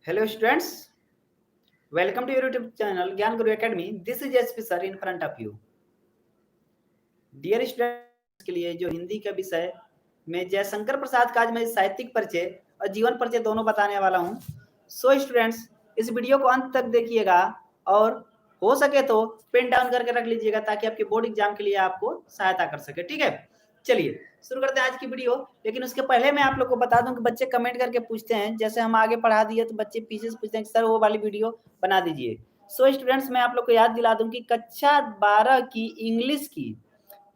Hello students, welcome to your YouTube channel Gyan Guru Academy. This is SP sir in front of you. Dear students के लिए जो हिंदी का विषय मैं जयशंकर प्रसाद का आज मैं साहित्यिक परिचय और जीवन परिचय दोनों बताने वाला हूं। सो स्टूडेंट्स इस वीडियो को अंत तक देखिएगा और हो सके तो पेन डाउन करके रख लीजिएगा ताकि आपके बोर्ड एग्जाम के लिए आपको सहायता कर सके। ठीक है, चलिए शुरू करते हैं आज की वीडियो। लेकिन उसके पहले मैं आप लोग को बता दूं कि बच्चे कमेंट करके पूछते हैं, जैसे हम आगे पढ़ा दिए तो बच्चे पीछे से पूछते हैं कि सर वो वाली वीडियो बना दीजिए। सो स्टूडेंट्स मैं आप लोग को याद दिला दूं कि कक्षा 12 की इंग्लिश की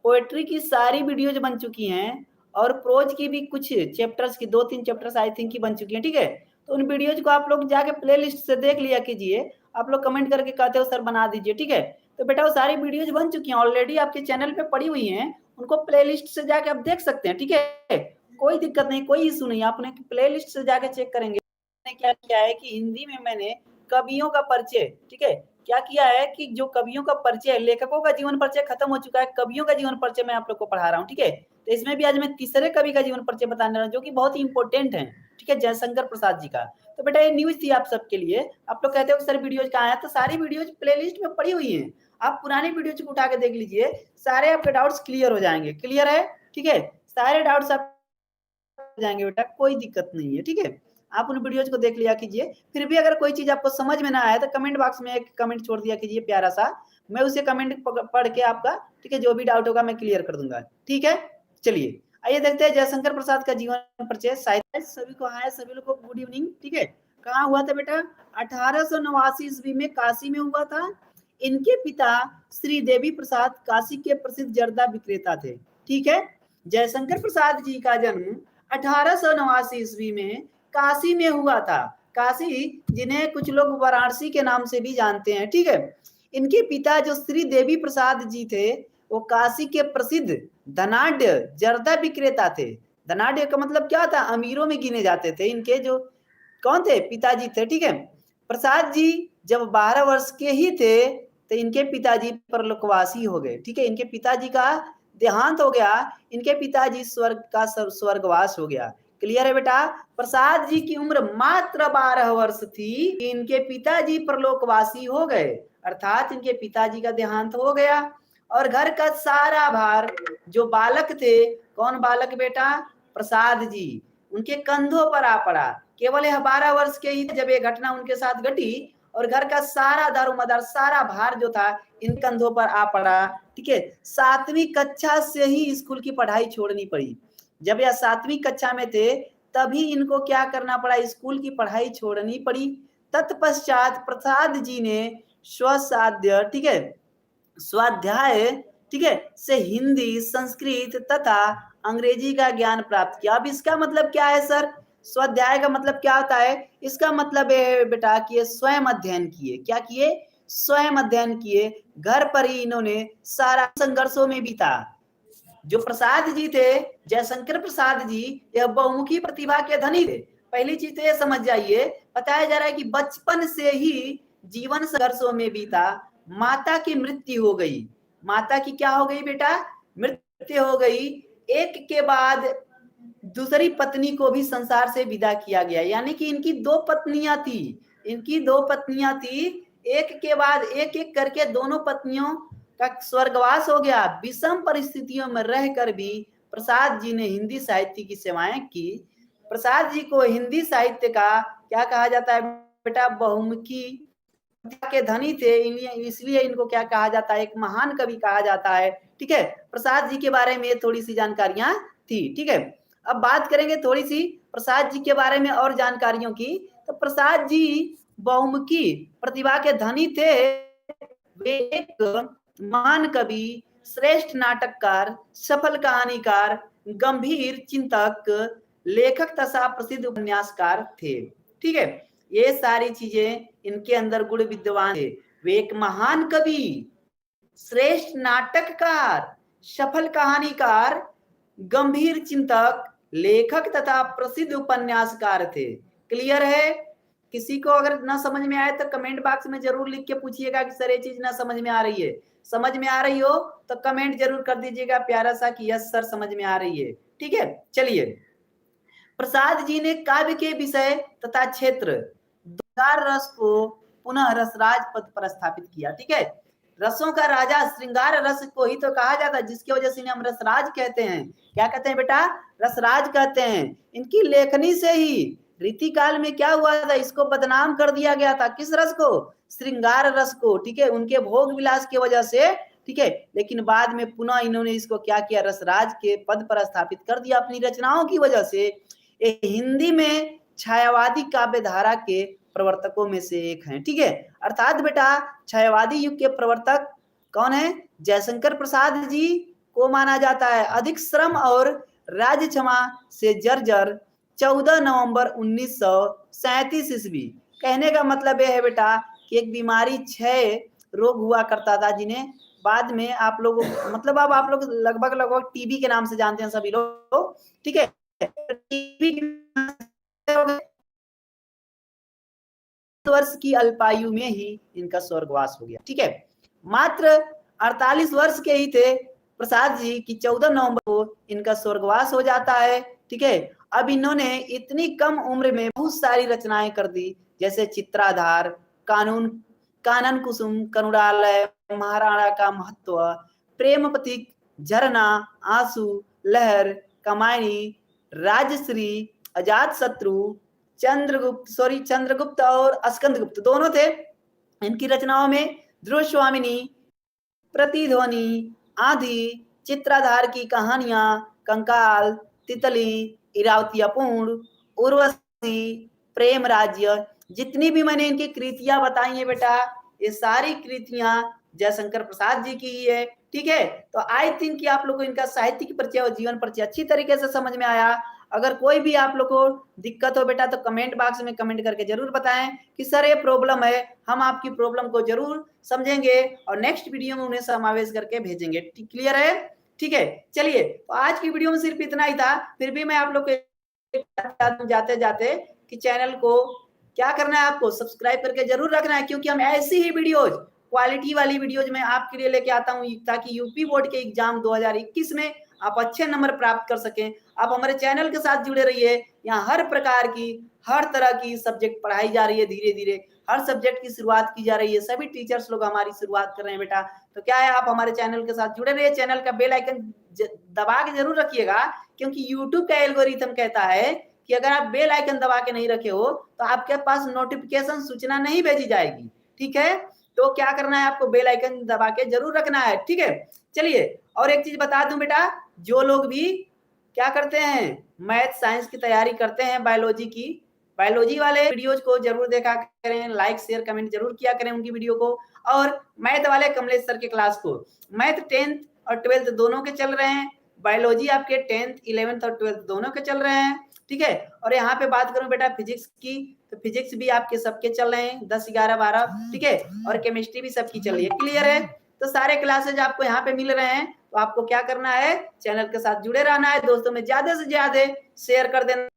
पोएट्री की सारी वीडियोज बन चुकी हैं और प्रोज की भी कुछ चैप्टर्स की 2-3 चैप्टर्स आई थिंक की बन चुकी हैं। ठीक है, तो उन वीडियोज को आप लोग जाके प्ले लिस्ट से देख लिया कीजिए। आप लोग कमेंट करके कहते हो सर बना दीजिए। ठीक है, तो बेटा वो सारी वीडियोज बन चुकी हैं, ऑलरेडी आपके चैनल पे पड़ी हुई हैं, उनको प्ले लिस्ट से जाके आप देख सकते हैं। ठीक है, कोई दिक्कत नहीं, कोई इशू नहीं, आपने प्ले लिस्ट से जाके चेक करेंगे। क्या किया है कि हिंदी में मैंने कवियों का परिचय, ठीक है, क्या किया है कि जो कवियों का परिचय, लेखकों का जीवन परिचय खत्म हो चुका है, कवियों का जीवन परिचय मैं आप लोग को पढ़ा रहा हूँ। ठीक है, तो इसमें भी आज मैं तीसरे कवि का जीवन परिचय बताने रहा हूँ जो कि बहुत ही इंपॉर्टेंट है। ठीक है, जयशंकर प्रसाद जी का। तो बेटा ये न्यूज थी आप सबके लिए। आप लोग कहते हो सर वीडियोज कहाँ है, तो सारी वीडियोज प्लेलिस्ट में पड़ी हुई है, आप पुरानी वीडियोज को उठा के देख लीजिए, सारे आपके डाउट्स क्लियर हो जाएंगे। क्लियर है? ठीक है, सारे डाउट्स आप जाएंगे बेटा, कोई दिक्कत नहीं है। ठीक है, आप उन वीडियोज को देख लिया कीजिए। फिर भी अगर कोई चीज आपको समझ में ना आए तो कमेंट बॉक्स में एक कमेंट छोड़ दिया कीजिए प्यारा सा, मैं उसे कमेंट पढ़ के आपका, ठीक है, जो भी डाउट होगा मैं क्लियर कर दूंगा। ठीक है, चलिए आइए देखते हैं जयशंकर प्रसाद का जीवन परिचय। साहित्य सभी को हाय, सभी लोग को गुड इवनिंग। ठीक है, कहाँ हुआ था बेटा? 1889 ईस्वी में काशी में हुआ था। इनके पिता श्री देवी प्रसाद काशी के प्रसिद्ध जर्दा विक्रेता थे। ठीक है, जयशंकर प्रसाद जी का जन्म 1889 ईस्वी में काशी में हुआ था। काशी जिन्हें कुछ लोग वाराणसी के नाम से भी जानते हैं। ठीक है, इनके पिता जो श्री देवी प्रसाद जी थे वो काशी के प्रसिद्ध धनाढ्य जर्दा विक्रेता थे। धनाढ्य का मतलब क्या था? अमीरों में गिने जाते थे इनके जो कौन थे? पिताजी थे। ठीक है, प्रसाद जी जब 12 वर्ष के ही थे तो इनके पिताजी परलोकवासी हो गए। ठीक है, इनके पिताजी का देहांत हो गया, इनके पिताजी स्वर्गवास हो गया। क्लियर है बेटा? प्रसाद जी की उम्र मात्र 12 वर्ष थी, इनके पिताजी परलोकवासी हो गए, अर्थात इनके पिताजी का देहांत हो गया और घर का सारा भार जो बालक थे, कौन बालक बेटा? प्रसाद जी, उनके कंधों पर आ पड़ा। केवल यह 12 वर्ष के ही जब ये घटना उनके साथ घटी और घर का सारा दारोमदार, सारा भार जो था इन कंधों पर आ पड़ा। ठीक है, 7वीं कक्षा से ही स्कूल की पढ़ाई छोड़नी पड़ी। जब यह 7वीं कक्षा में थे तभी इनको क्या करना पड़ा? स्कूल की पढ़ाई छोड़नी पड़ी। तत्पश्चात प्रसाद जी ने स्वसाध्य, ठीक है, स्वाध्याय, ठीक है, से हिंदी, संस्कृत तथा अंग्रेजी का ज्ञान प्राप्त किया। अब इसका मतलब क्या है सर? स्वाध्याय का मतलब क्या होता है? इसका मतलब है बेटा कि ये स्वयं अध्ययन किए। क्या किए? स्वयं अध्ययन किए। घर पर ही इन्होंने सारा संघर्षों में बीता। जो प्रसाद जी थे, जयशंकर प्रसाद जी, यह बहुमुखी प्रतिभा के धनी थे। पहली चीज तो ये समझ जाइए, बताया जा रहा है कि बचपन से ही जीवन संघर्षों में बीता। माता की मृत्यु हो गई। माता की क्या हो गई बेटा? मृत्यु हो गई। एक के बाद दूसरी पत्नी को भी संसार से विदा किया गया, यानी कि इनकी 2 पत्नियां थी। इनकी 2 पत्नियां थी, एक के बाद एक एक करके दोनों पत्नियों का स्वर्गवास हो गया। विषम परिस्थितियों में रहकर भी प्रसाद जी ने हिंदी साहित्य की सेवाएं की। प्रसाद जी को हिंदी साहित्य का क्या कहा जाता है बेटा? बहुमुखी के धनी थे, इसलिए इनको क्या कहा जाता है? एक महान कवि कहा जाता है। ठीक है, प्रसाद जी के बारे में थोड़ी सी जानकारियां थी। ठीक है, अब बात करेंगे थोड़ी सी प्रसाद जी के बारे में और जानकारियों की। तो प्रसाद जी बहुमुखी प्रतिभा के धनी थे। वे एक महान कवि, श्रेष्ठ नाटककार, सफल कहानीकार, गंभीर चिंतक, लेखक तथा प्रसिद्ध उपन्यासकार थे। ठीक है, ये सारी चीजें इनके अंदर गुण विद्यमान थे। वे एक महान कवि, श्रेष्ठ नाटककार, सफल कहानीकार, गंभीर चिंतक, लेखक तथा प्रसिद्ध उपन्यासकार थे। क्लियर है? किसी को अगर ना समझ में आए तो कमेंट बॉक्स में जरूर लिख के पूछिएगा कि सर ये चीज ना समझ में आ रही है। समझ में आ रही हो तो कमेंट जरूर कर दीजिएगा प्यारा सा कि यस सर समझ में आ रही है। ठीक है, चलिए प्रसाद जी ने काव्य के विषय तथा क्षेत्र श्रृंगार रस को पुनः रसराज पद पर स्थापित किया। ठीक है, रसों का राजा श्रृंगार रस को ही तो कहा जाता है, जिसकी वजह से हम रसराज कहते हैं। क्या कहते हैं बेटा? रसराज कहते हैं। इनकी लेखनी से ही रीतिकाल में क्या हुआ था, इसको बदनाम कर दिया गया था। किस रस को? श्रृंगार रस को। ठीक है, उनके भोग विलास की वजह से। ठीक है, लेकिन बाद में पुनः इन्होंने इसको क्या किया, रसराज के पद पर स्थापित कर दिया अपनी रचनाओं की वजह से। ये हिंदी में छायावादी काव्य धारा के प्रवर्तकों में से एक हैं। ठीक है, अर्थात बेटा छायावादी युग के प्रवर्तक कौन है? जयशंकर प्रसाद जी को माना जाता है। अधिक श्रम और राज्य क्षमा से जर्जर 14 नवंबर 1937 ईस्वी। कहने का मतलब यह है बेटा कि एक बीमारी क्षय रोग हुआ करता था, जिन्हें बाद में आप लोग मतलब अब आप लोग लगभग टीबी के नाम से जानते हैं सभी लोग। ठीक है, टीबी वर्ष की अल्पायु में ही इनका स्वर्गवास हो गया। ठीक है, मात्र 48 वर्ष के ही थे प्रसाद जी की 14 नवंबर को इनका स्वर्गवास हो जाता है। ठीक है, अब इन्होंने इतनी कम उम्र में बहुत सारी रचनाएं कर दी, जैसे चित्राधार, कानन कुसुम, करुणालय, महाराणा का महत्व, प्रेम पथिक, झरना, आंसू, लहर, कमायनी, राजश्री, अजात शत्रु, चंद्रगुप्त और स्कंदगुप्त दोनों थे। इनकी रचनाओं में ध्रुव स्वामिनी, प्रतिध्वनि, आधी, चित्राधार की कहानियां, कंकाल, तितली, इरावती अपूर्ण, उर्वशी, प्रेम राज्य, जितनी भी मैंने इनकी कृतियां बताई है बेटा, ये सारी कृतियां जयशंकर प्रसाद जी की ही है। ठीक है, तो आई थिंक कि आप लोगों को इनका साहित्यिक परिचय और जीवन परिचय अच्छी तरीके से समझ में आया। अगर कोई भी आप लोग को दिक्कत हो बेटा तो कमेंट बॉक्स में कमेंट करके जरूर बताएं कि सर ये प्रॉब्लम है। हम आपकी प्रॉब्लम को जरूर समझेंगे और नेक्स्ट वीडियो में उन्हें समावेश करके भेजेंगे। क्लियर है? ठीक है, चलिए तो आज की वीडियो में सिर्फ इतना ही था। फिर भी मैं आप लोग को जाते जाते कि चैनल को क्या करना है, आपको सब्सक्राइब करके जरूर रखना है, क्योंकि हम ऐसी ही वीडियोज, क्वालिटी वाली वीडियोज में आपके लिए लेके आता हूँ, ताकि यूपी बोर्ड के एग्जाम 2021 में आप अच्छे नंबर प्राप्त कर सकें। आप हमारे चैनल के साथ जुड़े रहिए। यहाँ हर प्रकार की, हर तरह की सब्जेक्ट पढ़ाई जा रही है। धीरे धीरे हर सब्जेक्ट की शुरुआत की जा रही है। सभी टीचर्स लोग हमारी शुरुआत कर रहे हैं बेटा। तो क्या है, आप हमारे चैनल के साथ जुड़े रहिए। चैनल का बेल आइकन दबा के जरूर रखिएगा, क्योंकि यूट्यूब का एल्गोरिथम कहता है कि अगर आप बेल आइकन दबा के नहीं रखे हो तो आपके पास नोटिफिकेशन सूचना नहीं भेजी जाएगी। ठीक है, तो क्या करना है, आपको बेल आइकन दबा के जरूर रखना है। ठीक है, चलिए और एक चीज बता दूं बेटा, जो लोग भी क्या करते हैं, मैथ साइंस की तैयारी करते हैं, बायोलॉजी की, बायोलॉजी वाले वीडियोज को जरूर देखा करें, लाइक शेयर कमेंट जरूर किया करें उनकी वीडियो को। और मैथ वाले कमलेश सर के क्लास को, मैथ 10th और 12th दोनों के चल रहे हैं, बायोलॉजी आपके 10th 11th और 12th दोनों के चल रहे हैं। ठीक है, और यहाँ पे बात करूं बेटा फिजिक्स की, तो फिजिक्स भी आपके सबके चल रहे हैं 10 11 12। ठीक है, और केमिस्ट्री भी सबकी चल रही है। क्लियर है? तो सारे क्लासेज आपको यहाँ पे मिल रहे हैं। तो आपको क्या करना है, चैनल के साथ जुड़े रहना है, दोस्तों में ज्यादा से ज्यादा शेयर कर देना